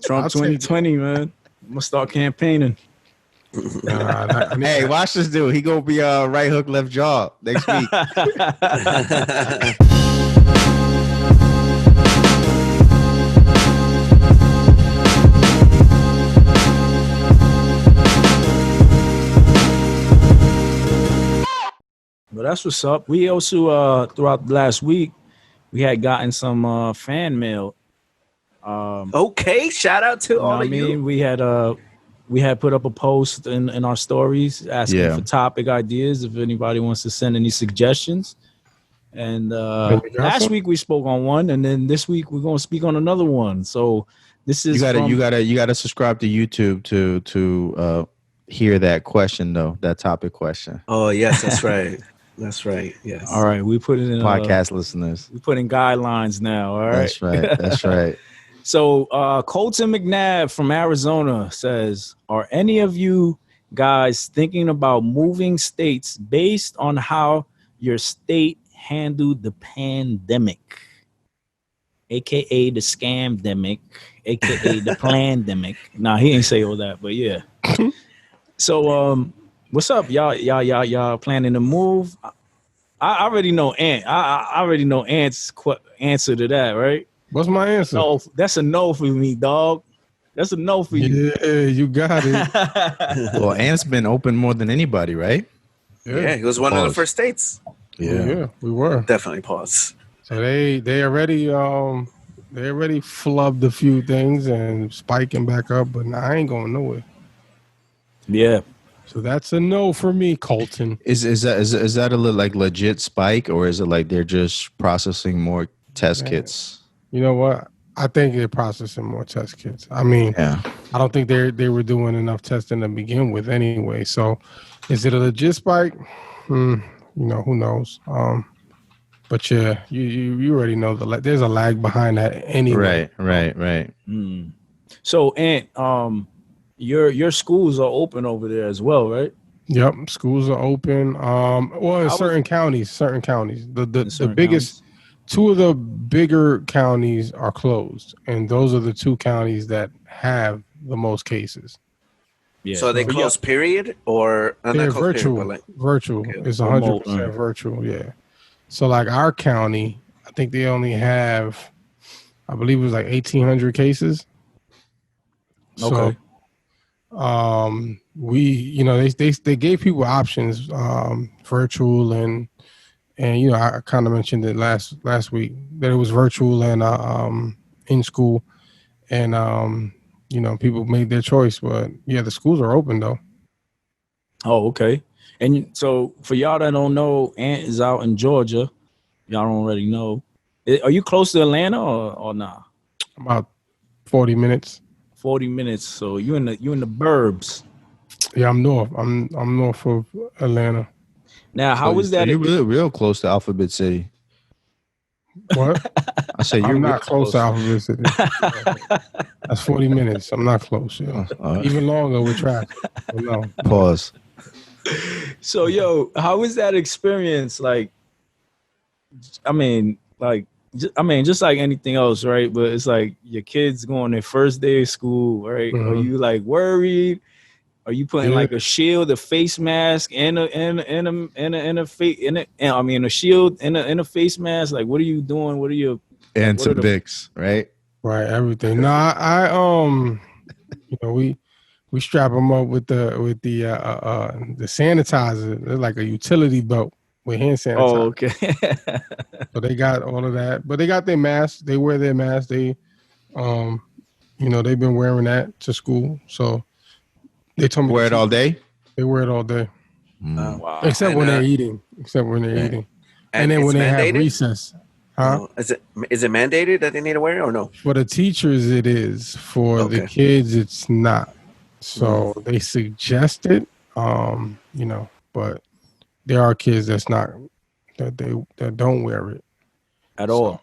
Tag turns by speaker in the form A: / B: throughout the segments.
A: Trump 2020, man. I'm gonna start campaigning.
B: Hey, watch this dude. He gonna be right hook, left jaw next week.
A: But that's what's up. We also throughout the last week we had gotten some fan mail.
C: Okay, shout out to all of you.
A: We had put up a post in our stories asking for topic ideas if anybody wants to send any suggestions. And last week we spoke on one, and then this week we're gonna speak on another one. So this is
B: you gotta subscribe to YouTube to hear that question though, that topic question.
C: Oh yes, that's right. That's right. Yes.
A: All right, we put it in
B: podcast listeners.
A: We put in guidelines now. All right.
B: That's right. That's right.
A: So Colton McNabb from Arizona says, "Are any of you guys thinking about moving states based on how your state handled the pandemic, aka the scamdemic, aka the plandemic?" Nah, he ain't say all that, but yeah. So what's up, y'all planning to move? I already know I already know Ant's answer to that, right?
D: What's my answer?
A: No, that's a no for me, dog. That's a no for you.
D: Yeah, you got it.
B: Well, Ant's been open more than anybody, right?
C: Yeah, he was one of the first states.
D: Yeah, we were
C: definitely pause.
D: So they already flubbed a few things and spiking back up, but I ain't going nowhere.
A: Yeah.
D: So that's a no for me, Colton.
B: Is that a like legit spike, or is it like they're just processing more test kits?
D: You know what? I think they're processing more test kits. I mean, I don't think they were doing enough testing to begin with anyway. So is it a legit spike? You know, who knows? But yeah, you already know there's a lag behind that anyway.
B: Right.
A: So, Ant, your schools are open over there as well, right?
D: Yep, schools are open. Well, in certain counties. The biggest, two of the bigger counties are closed, and those are the two counties that have the most cases.
C: Yeah. So they closed, period, or
D: they're virtual. Virtual is 100% virtual. Yeah. So like our county, I think they only have, I believe it was like 1,800 cases.
A: Okay.
D: So, they gave people options, virtual and I kind of mentioned it last week that it was virtual and in school, and people made their choice. But yeah, the schools are open though.
A: Oh, okay. And so for y'all that don't know, Ant is out in Georgia. Y'all don't already know. Are you close to Atlanta or nah?
D: About 40 minutes.
A: 40 minutes. So you in the burbs.
D: Yeah, I'm north. I'm north of Atlanta.
A: Now, how was that?
B: You're real close to Alphabet City.
D: What?
B: I said you're
D: not close to Alphabet City. That's 40 minutes. I'm not close. Even longer with traffic. No.
B: Pause.
A: So, how was that experience? Like, just like anything else, right? But it's like your kids going their first day of school, right? Mm-hmm. Are you like worried? Are you putting like a shield, a face mask, and a shield and a face mask? Like, what are you doing? What are you?
B: And some Vicks, right?
D: Right, everything. No, I we strap them up with the sanitizer. They're like a utility belt with hand sanitizer.
A: Oh, okay.
D: So they got all of that, but they got their masks. They wear their masks. They, they've been wearing that to school. So they told me
B: wear it all day.
D: They wear it all day.
A: Wow.
D: Except when they're eating. And then when they have recess. Huh?
C: Is it mandated that they need to wear it or no?
D: For the teachers, it is. For the kids, it's not. So they suggest it, but there are kids that don't wear it
A: at all.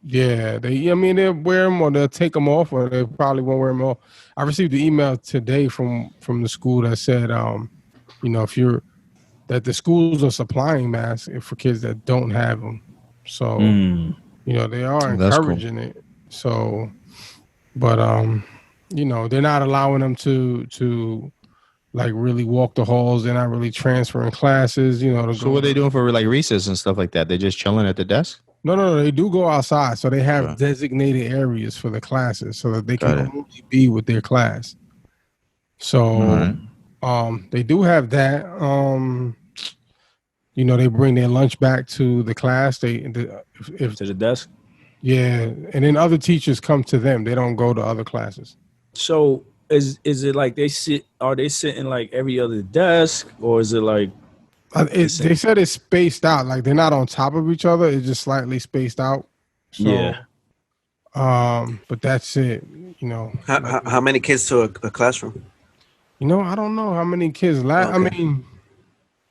D: Yeah, they'll wear them or they'll take them off, or they probably won't wear them off. I received an email today from the school that said, that the schools are supplying masks for kids that don't have them. So, they are encouraging it. So, but they're not allowing them to like really walk the halls. They're not really transferring classes.
B: So what are they doing for like recess and stuff like that? They're just chilling at the desk?
D: No. They do go outside. So they have designated areas for the classes so that they can only be with their class. So they do have that. They bring their lunch back to the class. If
A: to the desk.
D: Yeah, and then other teachers come to them. They don't go to other classes.
A: So is it like are they sitting like every other desk, or is it like
D: they said it's spaced out, like they're not on top of each other, it's just slightly spaced out. So,
A: yeah.
D: But that's it.
C: How many kids to a classroom?
D: I don't know how many kids I mean,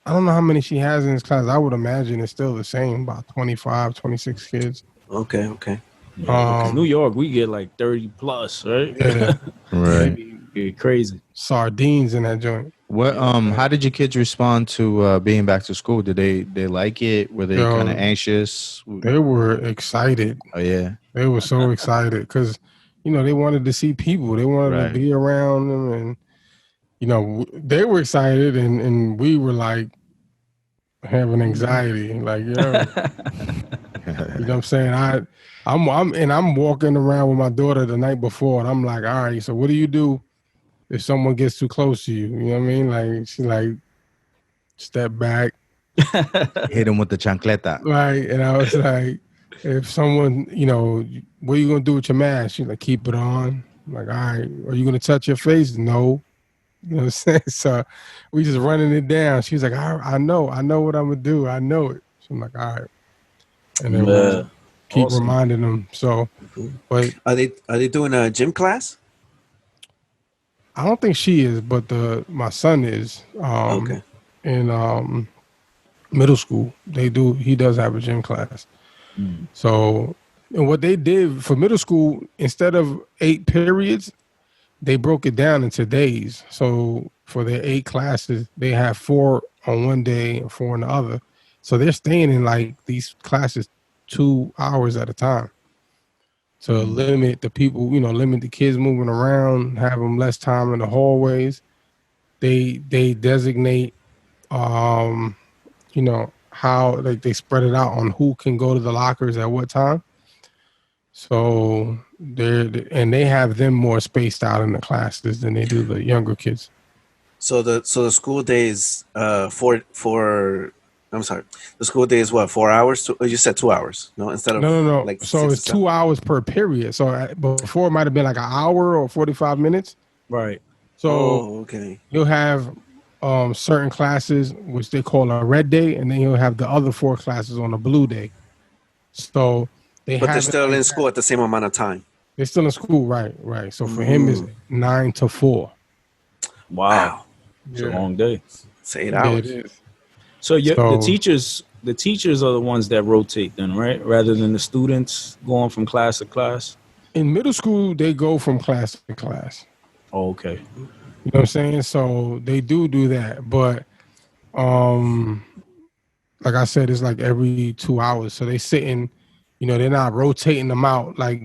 D: I don't know how many she has in this class. I would imagine it's still the same, about 25, 26 kids.
C: Okay.
A: Yeah, New York, we get like 30 plus, right?
D: Yeah.
B: Right.
A: Crazy.
D: Sardines in that joint.
B: What how did your kids respond to being back to school? Did they like it? Were they kind of anxious?
D: They were excited.
B: Oh yeah.
D: They were so excited because they wanted to see people. They wanted to be around them, and they were excited, and we were like having anxiety, like you know what I'm saying? I'm walking around with my daughter the night before, and I'm like, all right, so what do you do if someone gets too close to you? You know what I mean? Like she like step back,
B: hit him with the chancleta,
D: right? And I was like, if someone, what are you gonna do with your mask? She's like, keep it on. I'm like, all right, are you gonna touch your face? No. You know what I'm saying? So we just running it down. She's like, I know what I'm gonna do. I know it. So I'm like, all right. And then keep reminding them. So, but
C: are they doing a gym class?
D: I don't think she is, but my son is. In middle school, he does have a gym class. So, and what they did for middle school, instead of 8 periods, they broke it down into days. So for their 8 classes, they have 4 on one day and 4 on the other. So they're staying in like these classes 2 hours at a time to limit the people, limit the kids moving around, have them less time in the hallways. They designate, how like they spread it out on who can go to the lockers at what time. So they have them more spaced out in the classes than they do the younger kids.
C: So the school day is the school day is what, 4 hours? You said 2 hours, no? Instead of
D: no.
C: Like
D: so it's 2 hours per period. So before it might have been like an hour or 45 minutes.
A: Right.
D: So you'll have certain classes which they call a red day, and then you'll have the other 4 classes on a blue day. So they're
C: still in school at the same amount of time.
D: They're still in school, right. So for him, it's 9 to 4.
A: Wow. It's a long day.
C: It's 8 hours.
D: It is.
A: So the teachers are the ones that rotate then, right? Rather than the students going from class to class.
D: In middle school, they go from class to class.
A: Oh, okay.
D: You know what I'm saying? So they do that, but like I said, it's like every 2 hours. So they sitting, they're not rotating them out like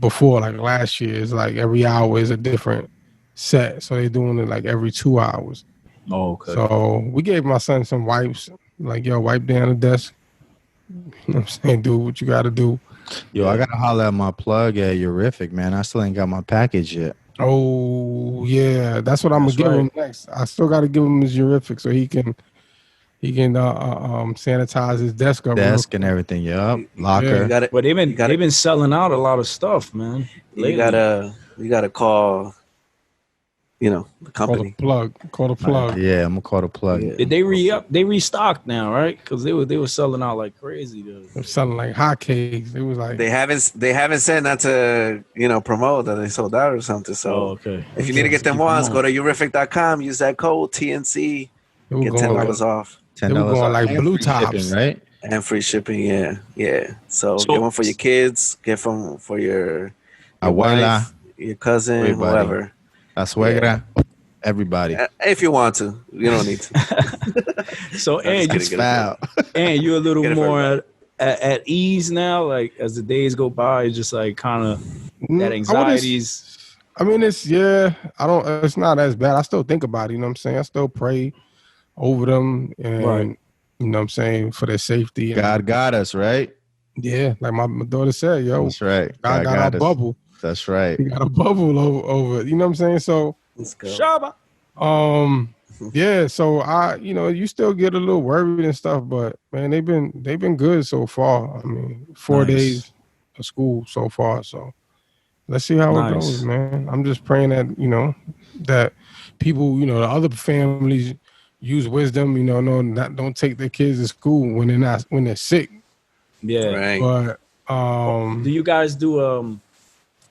D: before, like last year. It's like every hour is a different set. So they're doing it like every 2 hours.
A: Oh, okay.
D: So we gave my son some wipes, like, yo, wipe down the desk. You know what I'm saying? Do what you got to do.
B: Yo, I got to holler at my plug at Eurific, man. I still ain't got my package yet.
D: Oh, yeah. That's what I'm going to give him next. I still got to give him his Eurific so he can sanitize his desk up.
B: And everything, locker.
A: Yeah, but they've been selling out a lot of stuff, man.
C: You gotta call, the company.
D: Call the plug.
B: Yeah, I'm gonna call the plug.
A: Yeah. Did they re-up? They restocked now, right? Because they were selling out like crazy. They
D: were selling like hotcakes. It was like
C: they haven't said not to promote that they sold out or something. So if you need to get them ones, go to Eurific.com. Use that code TNC. Get $10 off.
D: $10 going like blue tops,
B: shipping, right?
C: And free shipping, yeah. So get one for your kids. Get for your wife, your cousin, whoever.
B: La suegra, everybody.
C: If you want to, you don't need to.
A: So, and you're a little more at ease now. Like as the days go by, it's just like kind of that anxieties.
D: I mean, it's not as bad. I still think about it, you know what I'm saying? I still pray over them and you know what I'm saying, for their safety.
B: God got us, right?
D: Yeah, like my daughter said, yo.
B: That's right.
D: God got our bubble.
B: That's right.
D: He got a bubble over, you know what I'm saying? So
C: let's go.
A: Shaba.
D: Yeah, so you still get a little worried and stuff, but man, they've been good so far. I mean, 4 days of school so far, so let's see how it goes, man. I'm just praying that, that people, the other families use wisdom, don't take their kids to school when they're sick.
A: Yeah.
C: Right.
D: But
A: do you guys do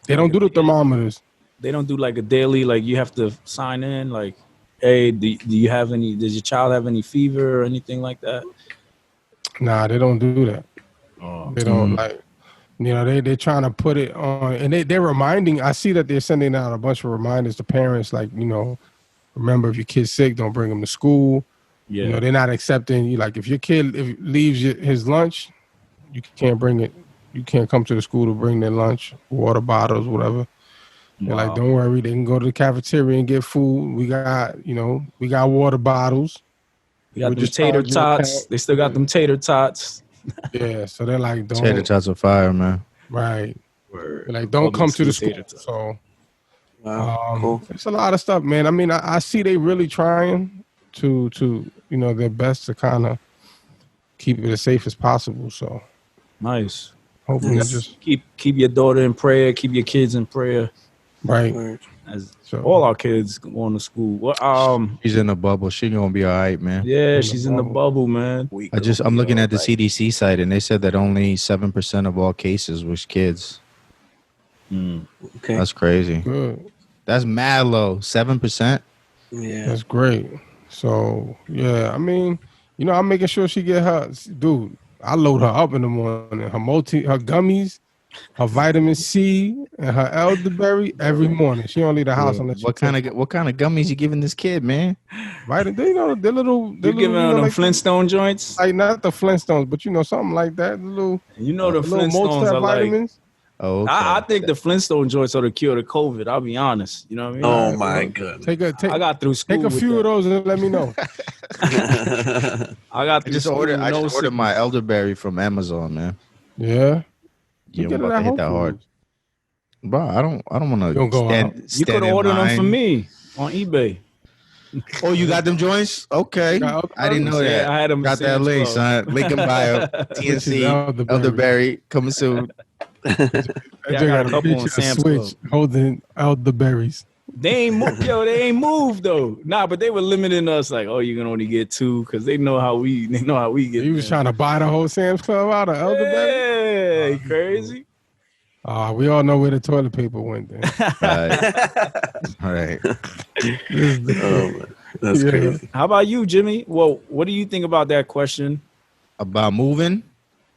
D: they don't do the thermometers.
A: They don't do like a daily, like you have to sign in, like, hey, does your child have any fever or anything like that?
D: Nah, they don't do that.
A: Oh.
D: They don't they're trying to put it on, and they're reminding. I see that they're sending out a bunch of reminders to parents, like, remember, if your kid's sick, don't bring him to school.
A: Yeah.
D: They're not accepting you. Like, if your kid leaves his lunch, you can't bring it. You can't come to the school to bring their lunch, water bottles, whatever. They're like, don't worry, they can go to the cafeteria and get food. We got water bottles.
A: We got them tater tots. They still got them tater tots.
D: Yeah, so they're like, don't.
B: Tater tots are fire, man.
D: Right. They're like, don't come to the school. So,
C: cool.
D: It's a lot of stuff, man. I mean, I see they really trying to their best to kind of keep it as safe as possible. So
A: nice.
D: Hopefully, just
A: keep your daughter in prayer. Keep your kids in prayer.
D: Right.
A: As all our kids going to school. Well,
B: she's in the bubble. She gonna be all right, man.
A: Yeah, she's in the bubble, man.
B: I'm looking at the CDC site, and they said that only 7% of all cases was kids.
C: Okay,
B: that's crazy.
D: Good.
B: That's mad low. 7%.
C: Yeah,
D: that's great. So yeah, I mean, I'm making sure she get her. Dude, I load her up in the morning. Her gummies, her vitamin C, and her elderberry every morning. She don't leave the house unless.
B: What kind of gummies you giving this kid, man?
D: Vitamin, the little.
A: You giving her them like Flintstone joints?
D: Like, not the Flintstones, but something like that. The little.
A: The Flintstones are vitamins. Like.
B: Oh, okay.
A: I think the Flintstone joints are the cure to COVID. I'll be honest. You know what I mean?
C: Oh my god!
A: I got through school.
D: Take a few of those and let me know.
A: I got through school.
B: I just ordered my elderberry from Amazon, man.
D: Yeah.
B: You don't about to hit that hard, bro. I don't want to
D: go out.
A: You could order them for me on eBay.
B: Oh, you got them joints? Okay, I didn't know that.
A: I had them.
B: Got that link, son. Link in bio. TNC elderberry coming soon.
A: I got a couple on Sam's
D: Switch holding elderberries.
A: They ain't moved though. Nah, but they were limiting us, like, oh, you can only get 2 because they know how we get.
D: You was trying to buy the whole Sam's Club out of elderberry?
A: Yeah, you crazy.
D: We all know where the toilet paper went then.
B: All right.
C: That's crazy.
A: How about you, Jimmy? Well, what do you think about that question?
B: About moving?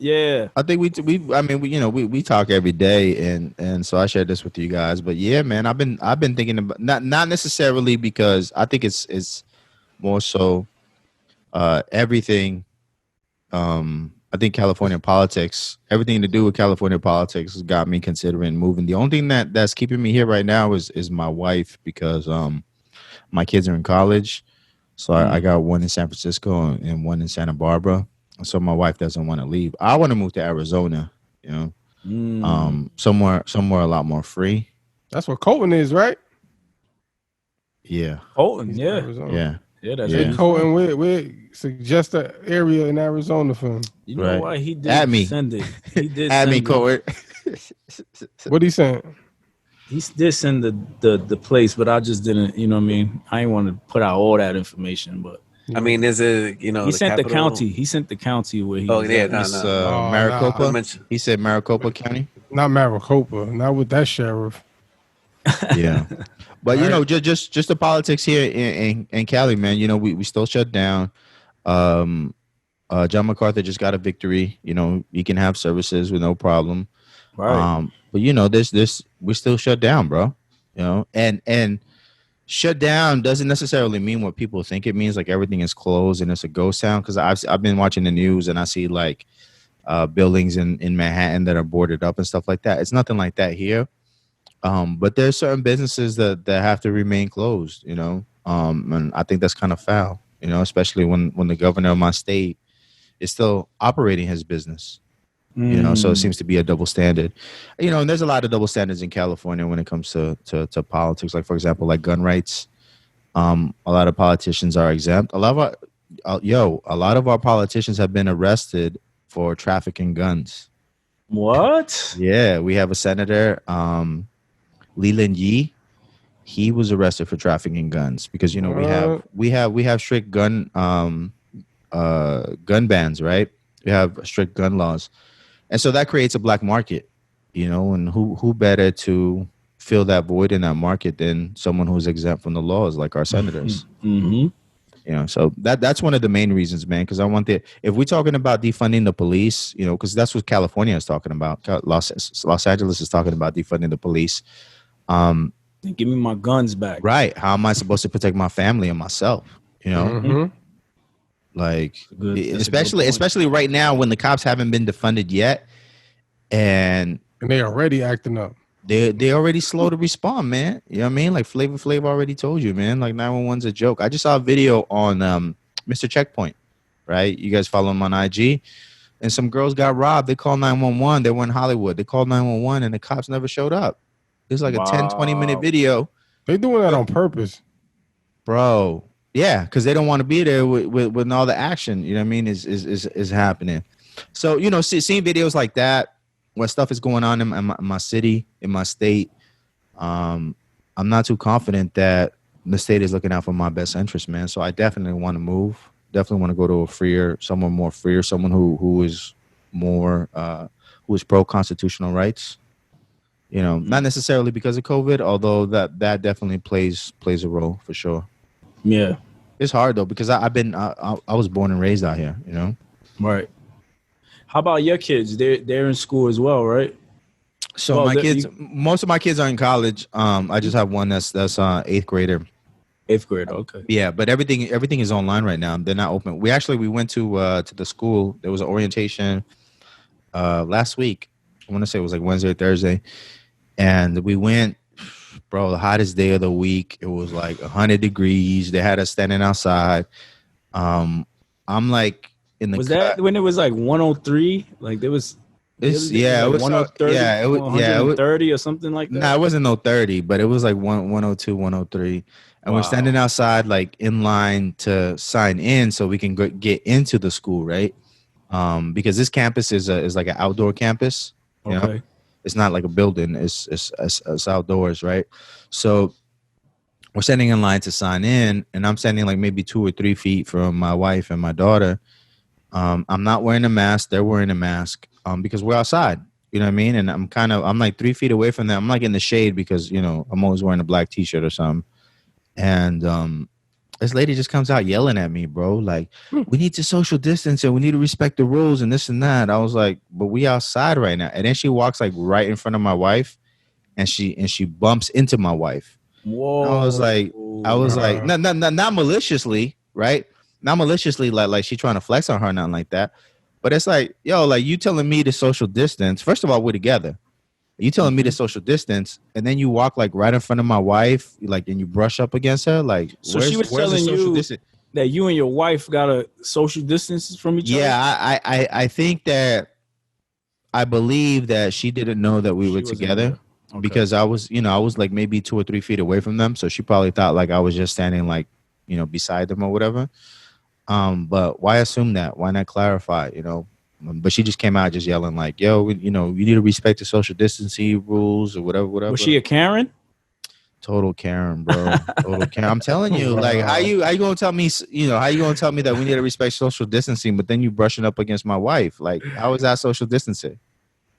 A: Yeah,
B: I think we talk every day, and so I shared this with you guys. But yeah, man, I've been thinking about not necessarily because I think it's more so everything. I think California politics, everything to do with California politics, has got me considering moving. The only thing that's keeping me here right now is my wife, because my kids are in college, so I got one in San Francisco and one in Santa Barbara. So my wife doesn't want to leave. I want to move to Arizona, somewhere a lot more free.
D: That's what Colton is, right?
B: Yeah.
A: Colton, yeah.
B: Arizona.
A: Yeah, that's
D: right. Colton, we suggest an area in Arizona for him.
A: You know why he did send it? He did
B: add me, Colton.
D: What he saying?
A: He did send the place, but I just didn't. You know what I mean? I didn't want to put out all that information, but.
C: I mean, is it,
A: he sent the county. He sent the county where he.
C: Oh yeah,
B: Maricopa. He said Maricopa County.
D: Not Maricopa. Not with that sheriff.
B: Yeah, but just the politics here in Cali, man. We still shut down. John MacArthur just got a victory. He can have services with no problem.
A: Right.
B: But this we're still shut down, bro. And. Shut down doesn't necessarily mean what people think it means, like everything is closed and it's a ghost town. Because I've been watching the news and I see like buildings in Manhattan that are boarded up and stuff like that. It's nothing like that here. But there's certain businesses that have to remain closed, and I think that's kind of foul, especially when the governor of my state is still operating his business. So it seems to be a double standard, and there's a lot of double standards in California when it comes to politics. Like, for example, like gun rights. A lot of politicians are exempt. A lot of our politicians have been arrested for trafficking guns.
A: What?
B: Yeah, we have a senator, Leland Yee. He was arrested for trafficking guns because we have strict gun bans, right? We have strict gun laws. And so that creates a black market, and who better to fill that void in that market than someone who's exempt from the laws, like our senators.
A: Mm-hmm.
B: So that's one of the main reasons, man, because if we're talking about defunding the police, because that's what California is talking about. Los Angeles is talking about defunding the police.
A: Give me my guns back.
B: Right. How am I supposed to protect my family and myself?
A: Mm-hmm.
B: Like, especially right now when the cops haven't been defunded yet, and
D: they already acting up.
B: They already slow to respond, man. You know what I mean? Like Flavor Flav already told you, man. Like 911's a joke. I just saw a video on Mr. Checkpoint, right? You guys follow him on IG, and some girls got robbed. They called 911. They were in Hollywood. They called 911, and the cops never showed up. It's like a 10-20 minute video.
D: They doing that on purpose,
B: bro. Yeah, because they don't want to be there with all the action. You know what I mean? Is happening. So seeing videos like that, when stuff is going on in my city, in my state, I'm not too confident that the state is looking out for my best interest, man. So I definitely want to move. Definitely want to go to someone more freer, someone who is more who is pro constitutional rights. Not necessarily because of COVID, although that definitely plays a role for sure.
A: Yeah,
B: it's hard though because I was born and raised out here.
A: Right. How about your kids? They're in school as well, right?
B: So most of my kids are in college. I just have one that's 8th grader.
A: 8th grader, okay.
B: Yeah, but everything is online right now. They're not open. We went to the school. There was an orientation last week. I want to say it was like Wednesday or Thursday, and we went. Bro, the hottest day of the week. It was like 100 degrees. They had us standing outside. I'm like in the.
A: Was that when it was like 103? Like there was.
B: It was 130. Yeah, it was
A: 130 or something like that.
B: No, it wasn't no 30, but it was like 102, 103, and we're standing outside like in line to sign in so we can get into the school, right? Because this campus is like an outdoor campus.
A: Okay.
B: It's not like a building. It's outdoors, right? So we're standing in line to sign in, and I'm standing like maybe 2 or 3 feet from my wife and my daughter. I'm not wearing a mask. They're wearing a mask because we're outside. You know what I mean? And I'm like 3 feet away from them. I'm like in the shade because I'm always wearing a black T-shirt or something. And this lady just comes out yelling at me, bro. Like, we need to social distance and we need to respect the rules and this and that. I was like, but we outside right now. And then she walks like right in front of my wife, and she bumps into my wife.
A: Whoa!
B: I was like, not maliciously, right? Not maliciously, like she trying to flex on her, or nothing like that. But it's like, yo, like you telling me to social distance. First of all, we're together. You telling me to social distance, and then you walk like right in front of my wife, like, and you brush up against her, like.
A: So she was telling you that you and your wife got a social distance from each other.
B: Yeah, I think that I believe that she didn't know that we were together because I was like maybe 2 or 3 feet away from them, so she probably thought like I was just standing like beside them or whatever. But why assume that? Why not clarify? But she just came out just yelling like, yo, you need to respect the social distancing rules or whatever.
A: Was she a Karen?
B: Total Karen, bro. Total Karen. I'm telling you, like, how you gonna tell me, how you gonna tell me that we need to respect social distancing, but then you brushing up against my wife? Like, how is that social distancing?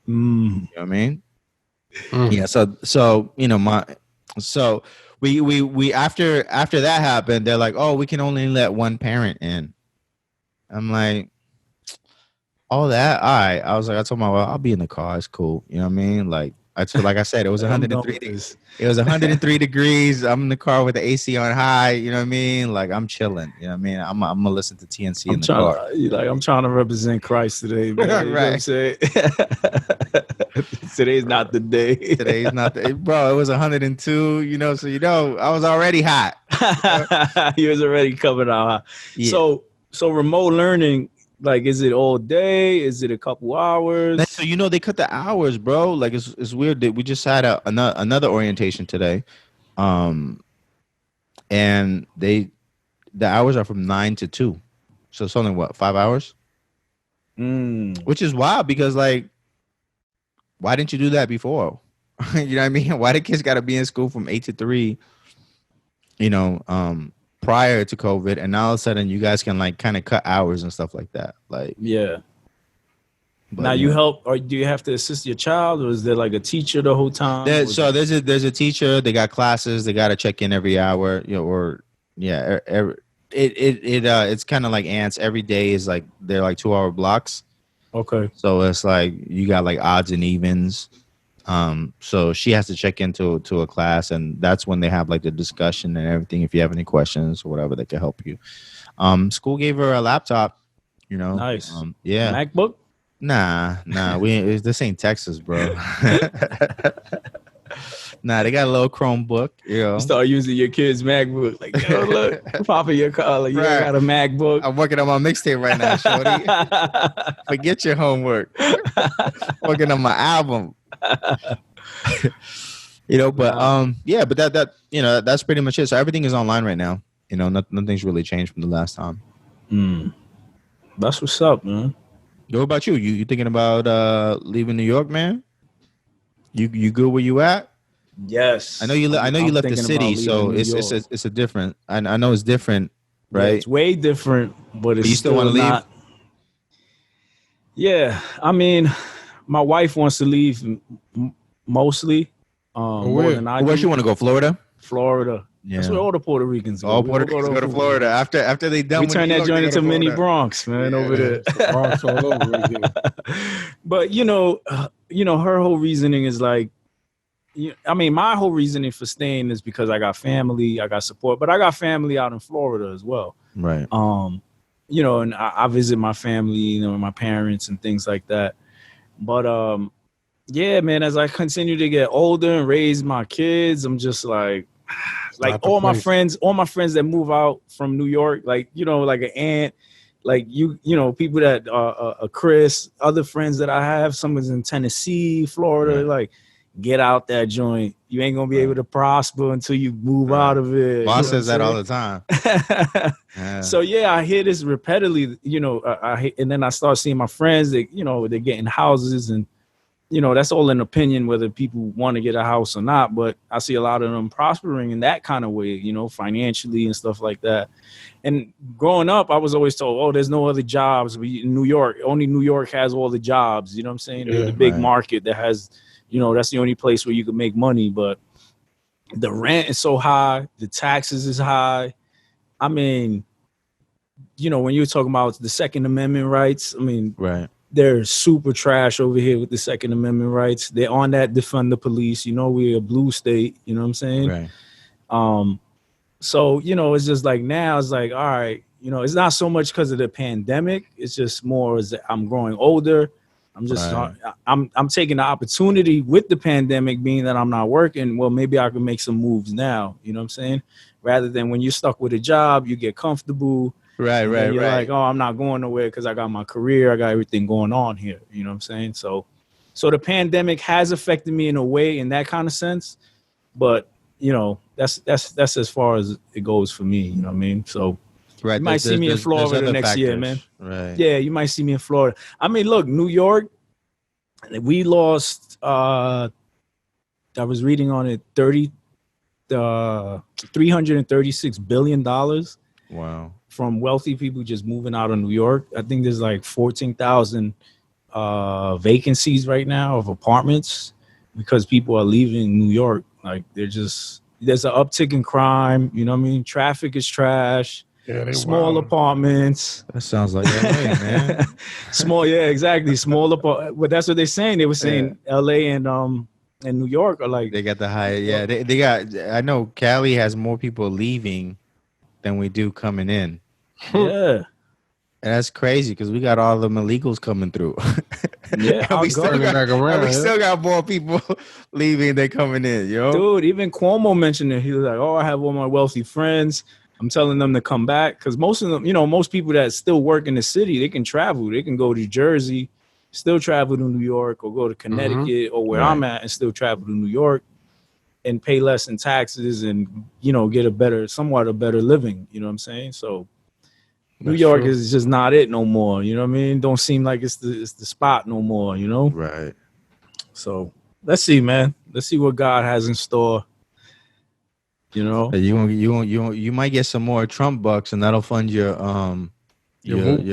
B: You know what I mean? Yeah. So we after that happened, they're like, oh, we can only let one parent in. I'm like, all that, all right. I was like, I told my wife, I'll be in the car. It's cool. You know what I mean? Like I said, it was 103 degrees. It was 103 degrees. I'm in the car with the AC on high. You know what I mean? Like I'm chilling. You know what I mean? I'm gonna listen to TNC in the car.
A: I'm trying to represent Christ today, man.
B: Right.
A: You know what I'm saying? Today's not the day.
B: Today's not the bro. It was 102. You know, so I was already hot.
A: You was already coming out hot. Yeah. So remote learning. Like, is it all day? Is it a couple hours?
B: So they cut the hours, bro. Like it's weird that we just had another orientation today, and the hours are from 9 to 2, so it's only what 5 hours, which is wild because like, why didn't you do that before? You know what I mean? Why the kids got to be in school from 8 to 3? Prior to COVID, and now all of a sudden you guys can like kind of cut hours and stuff like that. Like,
A: yeah. But, now you help, or do you have to assist your child, or is there like a teacher the whole time?
B: There's a teacher. They got classes. They got to check in every hour. It's kind of like ants. Every day is like they're like 2-hour blocks.
A: Okay.
B: So it's like you got like odds and evens. So she has to check into a class, and that's when they have like the discussion and everything. If you have any questions or whatever, they can help you. School gave her a laptop,
A: Nice.
B: Yeah.
A: MacBook?
B: Nah. This ain't Texas, bro. Nah, they got a little Chromebook.
A: You start using your kid's MacBook. Like, yo, look, Papa, your collar. You got a MacBook.
B: I'm working on my mixtape right now, shorty. Forget your homework. Working on my album. But that's pretty much it. So everything is online right now. Nothing's really changed from the last time.
A: That's what's up, man.
B: What about you? You thinking about leaving New York, man? You good where you at?
A: Yes.
B: I know you left the city, so it's a different. I know it's different, right?
A: Yeah, it's way different, but it's
B: you still want to leave?
A: Yeah, I mean, my wife wants to leave mostly. More than I do.
B: Where she want to go? Florida.
A: Yeah. That's where all the Puerto Ricans go.
B: All Puerto Ricans go to Florida after they done.
A: We turn that joint into mini Bronx, man, over there.
D: Bronx all over again.
A: But her whole reasoning is like, my whole reasoning for staying is because I got family, I got support, but I got family out in Florida as well.
B: Right.
A: And I visit my family, my parents and things like that. But yeah, man, as I continue to get older and raise my kids, I'm just like all my friends that move out from New York, like an aunt, like people that Chris, other friends that I have, someone's in Tennessee, Florida, right. Like, get out that joint. You ain't gonna be able to prosper until you move out of it.
B: Boss says that all the time.
A: Yeah. So yeah, I hear this repeatedly. And then I start seeing my friends that they're getting houses, and that's all an opinion whether people want to get a house or not. But I see a lot of them prospering in that kind of way, financially and stuff like that. And growing up, I was always told, "Oh, there's no other jobs in New York. Only New York has all the jobs." You know what I'm saying? Yeah, the big market that has. That's the only place where you can make money, but the rent is so high, the taxes is high. I mean, when you're talking about the Second Amendment rights,
B: right.
A: They're super trash over here with the Second Amendment rights. They're on that defund the police. We're a blue state, you know what I'm saying?
B: Right.
A: So, it's just like now it's like, all right, it's not so much because of the pandemic. It's just more as I'm growing older. I'm just I'm taking the opportunity with the pandemic being that I'm not working. Well, maybe I can make some moves now. You know what I'm saying? Rather than when you're stuck with a job, you get comfortable.
B: Right.
A: You're like, oh, I'm not going nowhere because I got my career. I got everything going on here. You know what I'm saying? So the pandemic has affected me in a way in that kind of sense. But, that's as far as it goes for me. You know what I mean? So.
B: Right.
A: You might see me in Florida next year, man.
B: Right.
A: Yeah, you might see me in Florida. Look, New York, we lost, I was reading on it, $336 billion.
B: Wow.
A: From wealthy people just moving out of New York. I think there's like 14,000 vacancies right now of apartments because people are leaving New York. Like, there's an uptick in crime. You know what I mean? Traffic is trash.
D: Yeah,
A: small apartments.
B: That sounds like LA, man.
A: Small, yeah, exactly. Small apartments. But that's what they're saying. They were saying LA and New York are like
B: they got the high. Yeah, they got. I know Cali has more people leaving than we do coming in.
A: Yeah.
B: And that's crazy because we got all them illegals coming through.
A: Yeah,
B: we still got more people leaving than coming in, yo.
A: Dude, even Cuomo mentioned it. He was like, "Oh, I have all my wealthy friends. I'm telling them to come back because most of them, most people that still work in the city, they can travel. They can go to Jersey, still travel to New York, or go to Connecticut or where I'm at and still travel to New York and pay less in taxes and get somewhat a better living. You know what I'm saying? So." New York is just not it no more. You know what I mean? Don't seem like it's the spot no more,
B: Right.
A: So let's see, man. Let's see what God has in store.
B: You might get some more Trump bucks and that'll fund your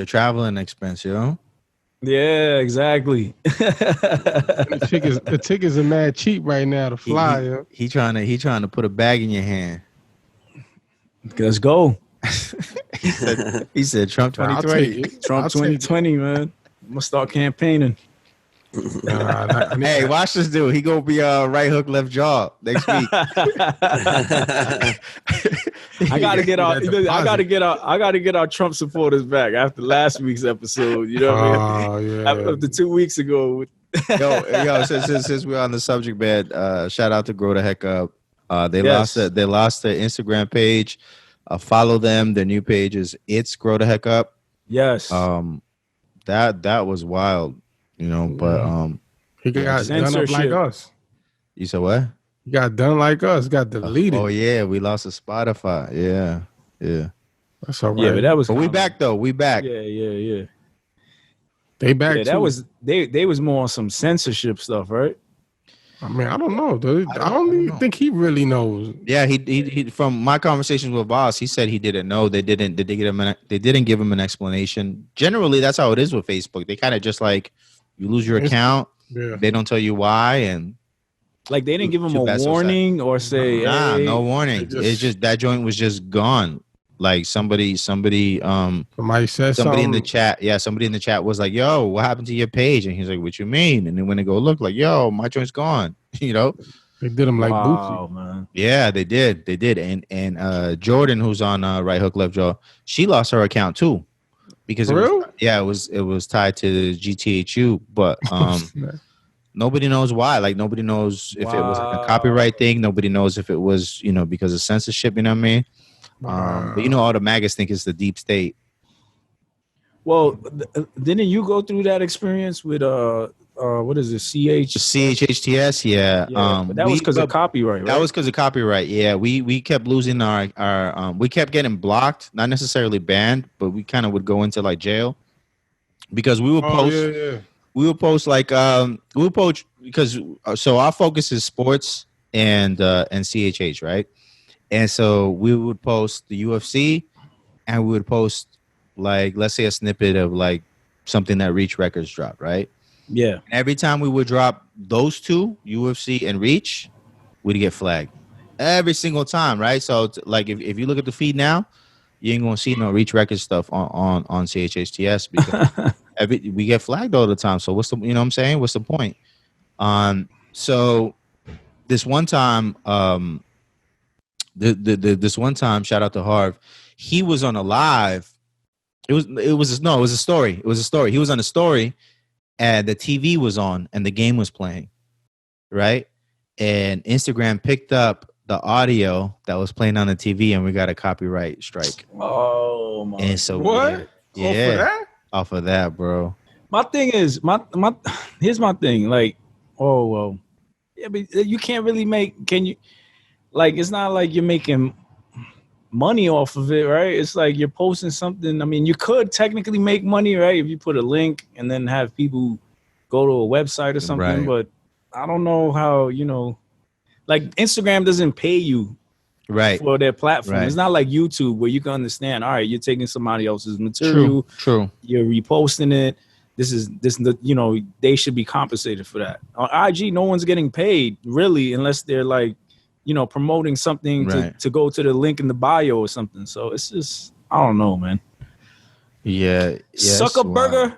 B: traveling expense,
A: Yeah, exactly.
D: The tickets are mad cheap right now to fly.
B: He trying to put a bag in your hand.
A: Let's go.
B: He said Trump 2020.
A: Trump 2020, man. I'm gonna start campaigning.
B: Hey, watch this dude. He gonna be right hook, left jaw next week.
A: I gotta get our Trump supporters back after last week's episode. You know what I mean? After 2 weeks ago.
B: yo, since we're on the subject, man, shout out to Grow the Heck Up. They lost their Instagram page. Follow them. Their new page is It's Grow the Heck Up.
A: Yes.
B: That was wild, but
D: he got done up like us.
B: You said what?
D: He got done like us. Got deleted.
B: Oh yeah, we lost to Spotify. Yeah.
D: That's all right.
A: Yeah, but that was.
B: But we back though. We back.
A: Yeah.
D: They back.
A: Yeah, that was they was more on some censorship stuff, right?
D: I mean, I don't know, dude. I don't even think he really knows.
B: Yeah, he from my conversations with Voss, he said he didn't know. They didn't give him an explanation. Generally, that's how it is with Facebook. They kind of just like you lose your account. Yeah. They don't tell you why, and
A: like they didn't give him a warning or say,
B: no warning. It's just that joint was just gone. Like somebody said somebody in the chat. Yeah, somebody in the chat was like, "Yo, what happened to your page?" And he's like, "What you mean?" And then when they go look, like, "Yo, my joint's gone." They
D: did him like Bootsy.
A: Man.
B: Yeah, they did. And Jordan, who's on Right Hook Left Jaw, she lost her account too because it was tied to GTHU, but nobody knows why. Like nobody knows if it was like a copyright thing. Nobody knows if it was because of censorship. You know what I mean? But all the maggots think it's the deep state.
A: Well, didn't you go through that experience with what is it,
B: CHHTS? Yeah.
A: But that was because of copyright, right?
B: That was because of copyright. Yeah, we kept losing our we kept getting blocked, not necessarily banned, but we kind of would go into like jail because we would post. We would post because so our focus is sports and CHH, right? And so we would post the UFC and we would post like, let's say a snippet of like something that Reach Records dropped, right?
A: Yeah.
B: And every time we would drop those two, UFC and Reach, we'd get flagged every single time, right? So like if you look at the feed now, you ain't gonna see no Reach Records stuff on CHHTS because we get flagged all the time. So what's the what I'm saying? What's the point? So this one time, this one time, shout out to Harv, he was on a live. It was a story. It was a story. He was on a story, and the TV was on, and the game was playing, right? And Instagram picked up the audio that was playing on the TV, and we got a copyright strike.
A: Oh my!
B: And so
D: what?
B: Yeah, off of that, bro.
A: My thing is here's my thing. Like, oh well, yeah, but you can't really make. Can you? Like, it's not like you're making money off of it, right? It's like you're posting something. I mean, you could technically make money, right? If you put a link and then have people go to a website or something, but I don't know how, like Instagram doesn't pay you for their platform. Right. It's not like YouTube where you can understand, all right, you're taking somebody else's material.
B: True.
A: You're reposting it. They should be compensated for that. On IG, no one's getting paid really unless they're like, promoting something to go to the link in the bio or something. So it's just, I don't know, man.
B: Yeah.
A: Zuckerberger.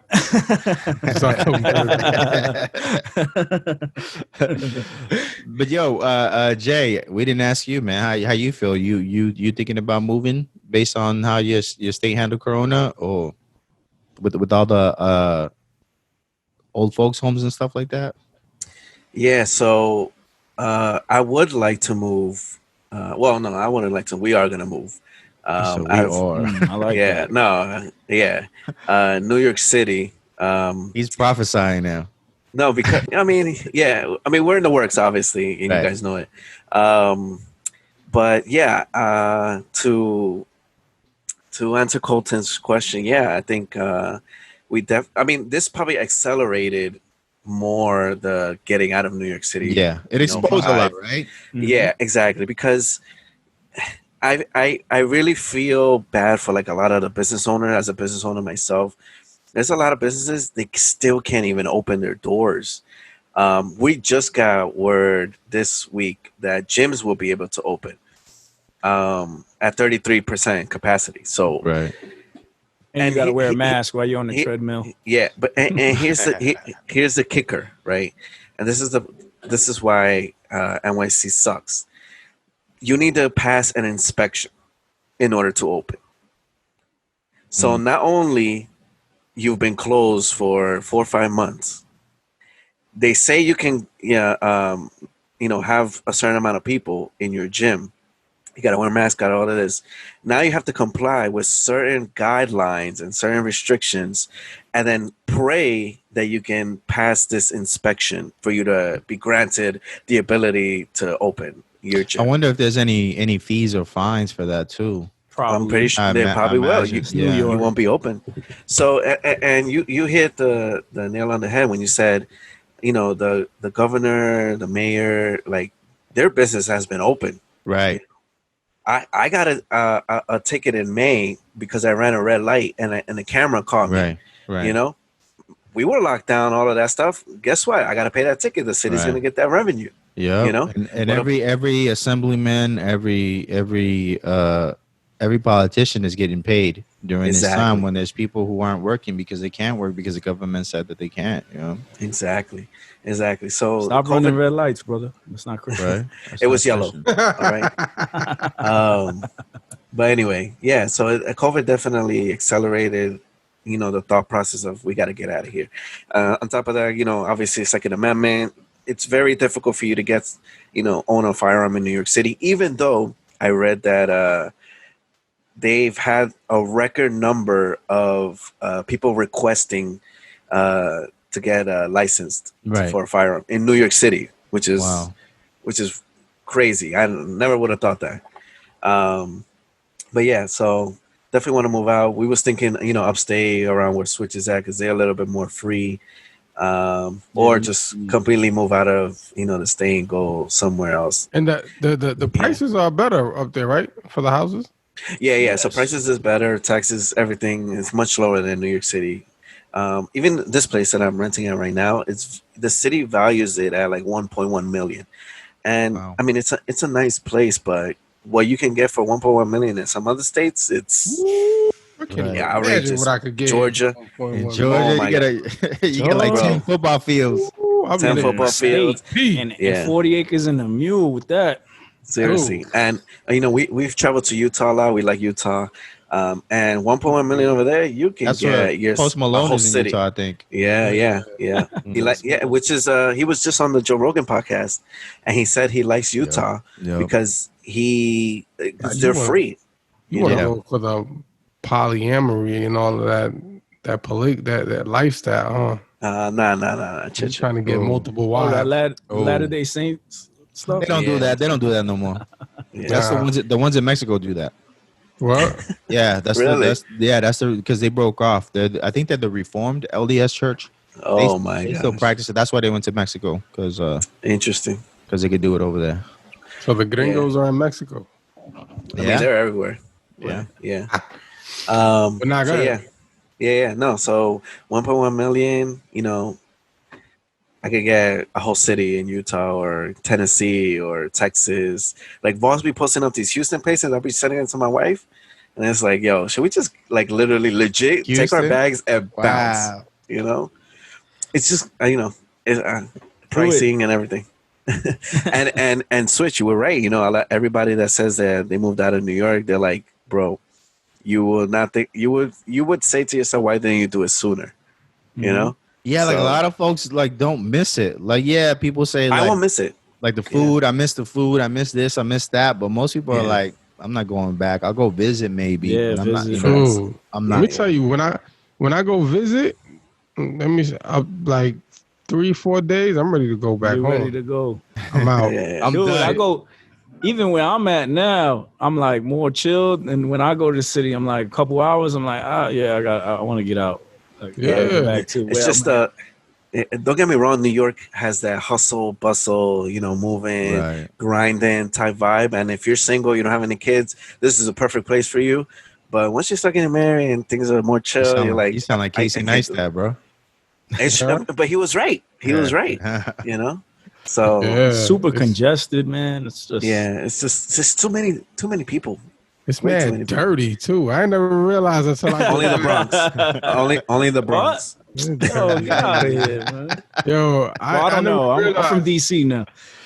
B: But yo, Jay, we didn't ask you, man. How you feel? You thinking about moving based on how your state handled Corona, or? with all the old folks homes and stuff like that?
C: Yeah, so I would like to move. Well, no, I wouldn't like to. We are gonna move.
B: So we are.
A: I like
C: Yeah,
A: that.
C: no, yeah. New York City.
B: He's prophesying now.
C: No, because I mean, yeah, I mean we're in the works, obviously, and
B: Right.
C: you guys know it. But yeah, to answer Colton's question, yeah, I think I mean, this probably accelerated more the getting out of New York City.
B: Yeah, it exposed a lot, right?
A: Mm-hmm.
C: Yeah, exactly. Because I really feel bad for like a lot of the business owners. As a business owner myself, there's a lot of businesses they still can't even open their doors. We just got word this week that gyms will be able to open at 33% capacity. So
B: Right.
A: And you got to wear a mask while you're on the treadmill.
C: Yeah, but and here's the kicker, right? And this is why NYC sucks. You need to pass an inspection in order to open. So not only you've been closed for 4 or 5 months, they say you can have a certain amount of people in your gym. You got to wear a mask, got all of this. Now you have to comply with certain guidelines and certain restrictions, and then pray that you can pass this inspection for you to be granted the ability to open your gym.
B: I wonder if there's any fees or fines for that too.
A: Probably.
C: I'm pretty sure they probably will. You won't be open. So, and you hit the nail on the head when you said, the governor, the mayor, like their business has been open.
B: Right.
C: I got a ticket in May because I ran a red light and the camera caught me.
B: Right.
C: We were locked down, all of that stuff. Guess what? I got to pay that ticket. The city's going to get that revenue.
B: Yeah. And every assemblyman, every politician is getting paid during this time when there's people who aren't working because they can't work because the government said that they can't.
C: Exactly. So
A: stop running red lights, brother. It's not crazy.
B: Right.
C: It was yellow. All right. But anyway, yeah. So COVID definitely accelerated, the thought process of we got to get out of here. On top of that, obviously Second Amendment. It's very difficult for you to get, own a firearm in New York City, even though I read that they've had a record number of people requesting to get licensed for a firearm in New York City, which is crazy. I never would have thought that. But yeah, so definitely want to move out. We was thinking, upstate around where Switch is at because they're a little bit more free, or just completely move out of the state and go somewhere else.
D: And the prices are better up there, right, for the houses?
C: Yeah. Yes. So prices is better. Taxes, everything is much lower than New York City. Even this place that I'm renting at right now, the city values it at like 1.1 million. And I mean, it's a nice place, but what you can get for 1.1 million in some other states, it's outrageous.
D: What I could get
C: Georgia,
B: you get like 10 football fields.
C: 10 football fields
A: and 40 acres in a mule with that.
C: Seriously. And we've traveled to Utah a lot. We like Utah. And 1.1 million over there, you can get your
B: Post Malone
C: whole
B: is in
C: city.
B: Utah, I think.
C: Yeah. Which is he was just on the Joe Rogan podcast, and he said he likes Utah because they're free.
D: You want to go for the polyamory and all of that lifestyle, huh?
C: Nah.
D: You're trying to get multiple wives.
A: Latter-day Saints stuff.
B: They don't do that. They don't do that no more. That's the ones in Mexico do that.
D: What?
B: Yeah, that's
C: really?
B: That's because they broke off. I think they're the Reformed LDS Church. They still practice it. That's why they went to Mexico because
C: interesting.
B: Because they could do it over there.
D: So the gringos are in Mexico.
C: I mean, they're everywhere. Yeah.
D: But not good.
C: Yeah. No, so 1.1 million. I could get a whole city in Utah or Tennessee or Texas. Like, Voss be posting up these Houston places. I'll be sending it to my wife. And it's like, yo, should we just, like, literally legit
B: Houston?
C: take our bags and bounce? It's just, it's pricing and everything. and Switch, you were right. Everybody that says that they moved out of New York, they're like, bro, you will not think you would say to yourself, why didn't you do it sooner? You
A: Mhm.
C: know?
B: Yeah, like a
C: So-
B: lot of folks like don't miss it. Like, yeah, people say
C: I
B: like,
C: won't miss it.
B: like the food. I miss the food. I miss this. I miss that. But most people are
C: Yeah.
B: like, I'm not going back. I'll go visit maybe.
A: Yeah,
B: but I'm not.
A: visit.
B: You know,
D: True.
B: I'm
D: Let me
B: not.
D: tell you, when I go visit, let me like 3-4 days, I'm ready to go back
A: You
D: home.
A: ready to go?
D: I'm out.
C: Yeah.
B: I'm
A: Dude,
B: done.
A: I go. Even where I'm at now, I'm like more chilled. And when I go to the city, I'm like a couple hours. I'm like, yeah, I want to get out. Like, I gotta
D: Yeah.
A: go back to
C: It's
A: where
C: just
A: I'm at.
C: don't get me wrong, New York has that hustle, bustle, moving,
B: Right.
C: grinding type vibe. And if you're single, you don't have any kids, this is a perfect place for you. But once you start getting married and things are more chill, you're like,
B: you sound like
C: I
B: Casey
C: can't do
B: Neistat, bro.
C: But he was right. He was right. So
D: Yeah.
A: Super
D: It's-
A: congested, man. It's just
C: it's just too many people.
D: It's
C: Way too
D: mad
C: many people.
D: dirty too. I never realized until I
C: Only the Bronx. only the Bronx.
A: Oh, get out of here, man.
D: Yo,
A: I don't
D: never
A: know. I'm from
D: realized-
A: DC now.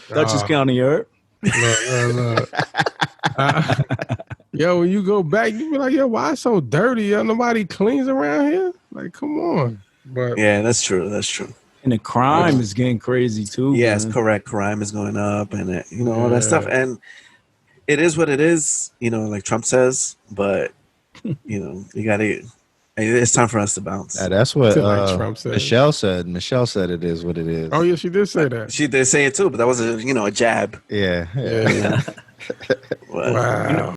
A: Dutchess County, you heard?
D: Look. Yo, when you go back, you be like, yo, why it's so dirty? Yo, nobody cleans around here. Like, come on. But
C: Yeah, that's true. That's true.
A: And the crime is getting crazy too.
C: Yes,
A: man.
C: correct. Crime is going up, and all
D: Yeah.
C: that stuff. And it is what it is. Like Trump says. But you gotta. It's time for us to bounce.
B: That's what
D: Like Trump said.
B: Michelle said. Michelle said it is what it is.
D: oh yeah, she did say that.
C: She did say it too, but that was a jab.
B: Yeah.
D: Yeah.
C: But-
D: Wow.